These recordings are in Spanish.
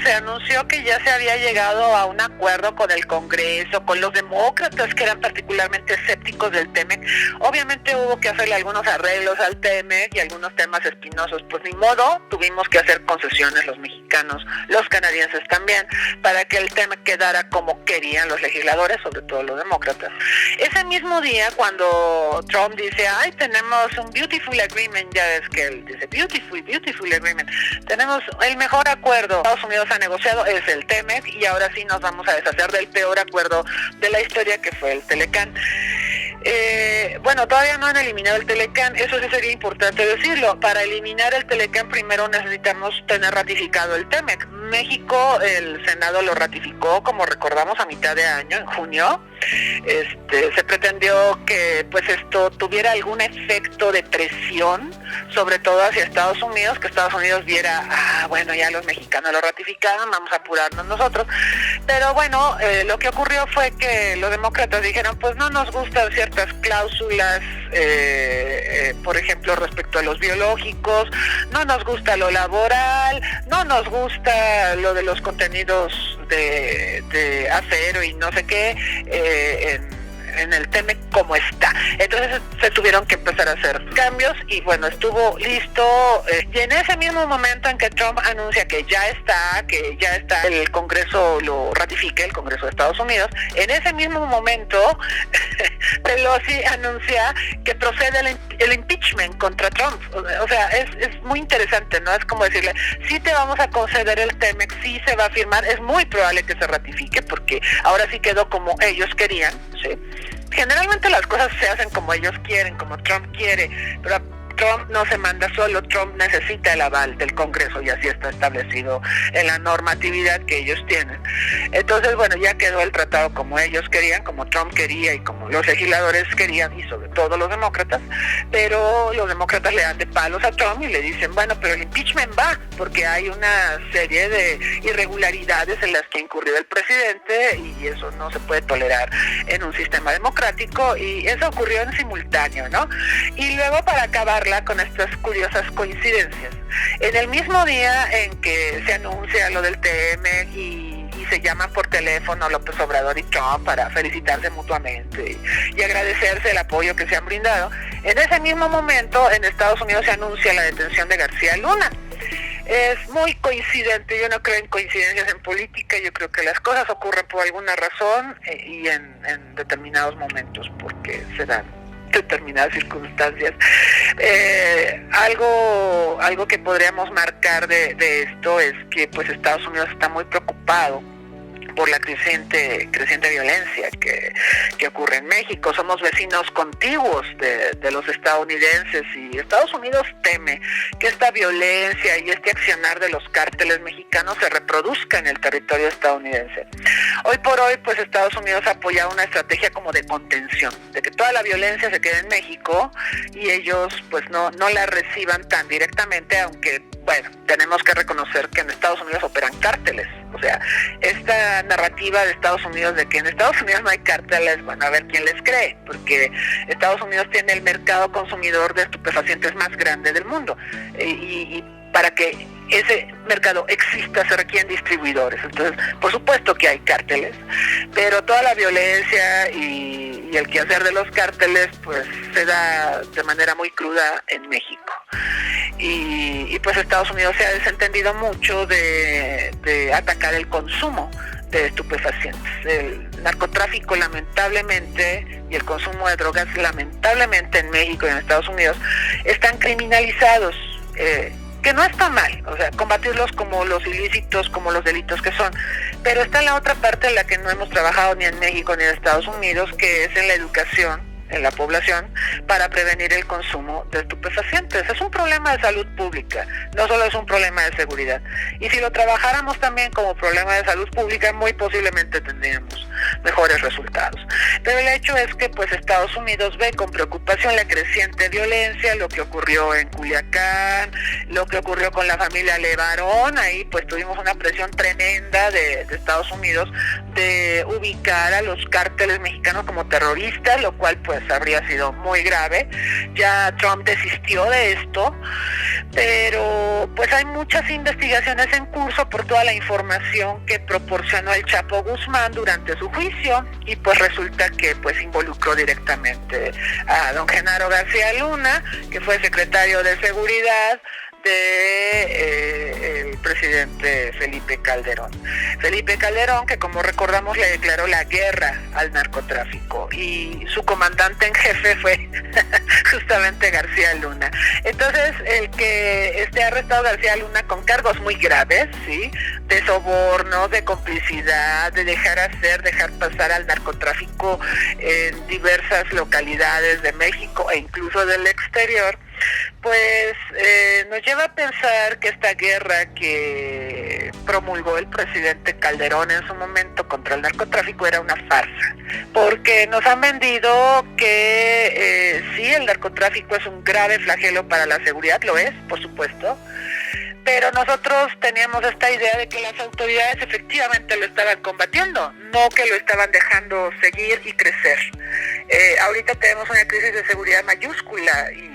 se anunció que ya se había llegado a un acuerdo con el Congreso, con los demócratas que eran particularmente escépticos del TEMEC. Obviamente hubo que hacerle algunos arreglos al TEMEC y algunos temas espinosos, pues ni modo, tuvimos que hacer concesiones los mexicanos, los canadienses también, para que el TEMEC quedara como querían los legisladores, sobre todo los demócratas. Ese mismo día, cuando Trump dice, ay, tenemos un beautiful agreement, ya es que él dice, beautiful agreement, tenemos el mejor acuerdo que Estados Unidos ha negociado, es el TEMEC, y ahora sí nos vamos a deshacer del peor acuerdo de la historia, que fue el Telecán. Bueno, todavía no han eliminado el Telecán, eso sí sería importante decirlo. Para eliminar el Telecán primero necesitamos tener ratificado el TEMEC. México, el Senado lo ratificó, como recordamos, a mitad de año, en junio. Se pretendió que pues esto tuviera algún efecto de presión, sobre todo hacia Estados Unidos, que Estados Unidos viera, bueno, ya los mexicanos lo ratificaron, vamos a apurarnos nosotros. Pero bueno, lo que ocurrió fue que los demócratas dijeron, pues no nos gustan ciertas cláusulas, por ejemplo, respecto a los biológicos, no nos gusta lo laboral, no nos gusta lo de los contenidos de acero y no sé qué, en el TEMEC como está. Entonces se tuvieron que empezar a hacer cambios y bueno, estuvo listo. Y en ese mismo momento en que Trump anuncia que ya está, el Congreso lo ratifique, el Congreso de Estados Unidos, en ese mismo momento Pelosi anuncia que procede el impeachment contra Trump. O sea, es muy interesante, ¿no? Es como decirle, sí te vamos a conceder el TEMEC, sí se va a firmar, es muy probable que se ratifique porque ahora sí quedó como ellos querían, ¿sí? Generalmente las cosas se hacen como ellos quieren, como Trump quiere, pero Trump no se manda solo, Trump necesita el aval del Congreso y así está establecido en la normatividad que ellos tienen. Entonces, bueno, ya quedó el tratado como ellos querían, como Trump quería y como los legisladores querían y sobre todo los demócratas, pero los demócratas le dan de palos a Trump y le dicen, bueno, pero el impeachment va, porque hay una serie de irregularidades en las que ha incurrido el presidente y eso no se puede tolerar en un sistema democrático y eso ocurrió en simultáneo, ¿no? Y luego para acabar con estas curiosas coincidencias. En el mismo día en que se anuncia lo del TEMEC y se llaman por teléfono López Obrador y Trump para felicitarse mutuamente y agradecerse el apoyo que se han brindado, en ese mismo momento en Estados Unidos se anuncia la detención de García Luna. Es muy coincidente, yo no creo en coincidencias en política, yo creo que las cosas ocurren por alguna razón y en determinados momentos porque se dan determinadas circunstancias. Algo que podríamos marcar de esto es que pues Estados Unidos está muy preocupado por la creciente violencia que ocurre en México. Somos vecinos contiguos de los estadounidenses y Estados Unidos teme que esta violencia y este accionar de los cárteles mexicanos se reproduzca en el territorio estadounidense. Hoy por hoy, pues Estados Unidos ha apoyado una estrategia como de contención, de que toda la violencia se quede en México y ellos pues no la reciban tan directamente, aunque bueno, tenemos que reconocer que en Estados Unidos operan cárteles. O sea, esta narrativa de Estados Unidos de que en Estados Unidos no hay cárteles, bueno, a ver quién les cree, porque Estados Unidos tiene el mercado consumidor de estupefacientes más grande del mundo y para que ese mercado exista se requieren distribuidores. Entonces, por supuesto que hay cárteles, pero toda la violencia y el quehacer de los cárteles pues se da de manera muy cruda en México. Y pues Estados Unidos se ha desentendido mucho de atacar el consumo de estupefacientes. El narcotráfico lamentablemente y el consumo de drogas lamentablemente en México y en Estados Unidos están criminalizados, que no está mal, o sea, combatirlos como los ilícitos, como los delitos que son, pero está en la otra parte en la que no hemos trabajado ni en México ni en Estados Unidos, que es en la educación en la población para prevenir el consumo de estupefacientes. Es un problema de salud pública, no solo es un problema de seguridad. Y si lo trabajáramos también como problema de salud pública, muy posiblemente tendríamos mejores resultados. Pero el hecho es que pues Estados Unidos ve con preocupación la creciente violencia, lo que ocurrió en Culiacán, lo que ocurrió con la familia Levarón. Ahí pues tuvimos una presión tremenda de Estados Unidos de ubicar a los cárteles mexicanos como terroristas, lo cual pues pues habría sido muy grave. Ya Trump desistió de esto, pero pues hay muchas investigaciones en curso por toda la información que proporcionó el Chapo Guzmán durante su juicio, y pues resulta que pues involucró directamente a don Genaro García Luna, que fue secretario de Seguridad el presidente Felipe Calderón. Felipe Calderón, que como recordamos le declaró la guerra al narcotráfico, y su comandante en jefe fue justamente García Luna. Entonces, el que esté arrestado García Luna con cargos muy graves, ¿sí?, de soborno, de complicidad, de dejar pasar al narcotráfico en diversas localidades de México e incluso del exterior, pues nos lleva a pensar que esta guerra que promulgó el presidente Calderón en su momento contra el narcotráfico era una farsa, porque nos han vendido que sí, el narcotráfico es un grave flagelo para la seguridad, lo es, por supuesto, pero nosotros teníamos esta idea de que las autoridades efectivamente lo estaban combatiendo, no que lo estaban dejando seguir y crecer. Ahorita tenemos una crisis de seguridad mayúscula y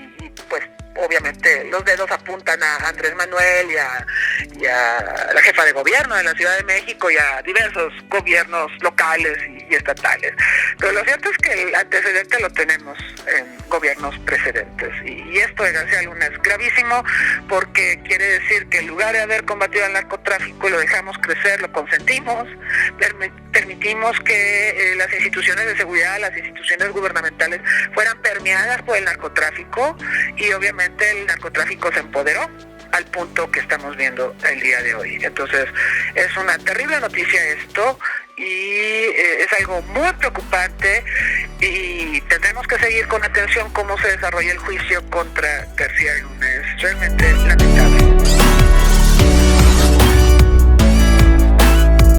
pues obviamente los dedos apuntan a Andrés Manuel y a la jefa de gobierno de la Ciudad de México y a diversos gobiernos locales y estatales. Pero lo cierto es que el antecedente lo tenemos en gobiernos precedentes. Y esto de García Luna es gravísimo, porque quiere decir que en lugar de haber combatido al narcotráfico, lo dejamos crecer, lo consentimos, permitimos que las instituciones de seguridad, las instituciones gubernamentales fueran permeadas por el narcotráfico, y obviamente el narcotráfico se empoderó al punto que estamos viendo el día de hoy. Entonces, es una terrible noticia esto, y es algo muy preocupante, y tendremos que seguir con atención cómo se desarrolla el juicio contra García Luna. Es realmente lamentable.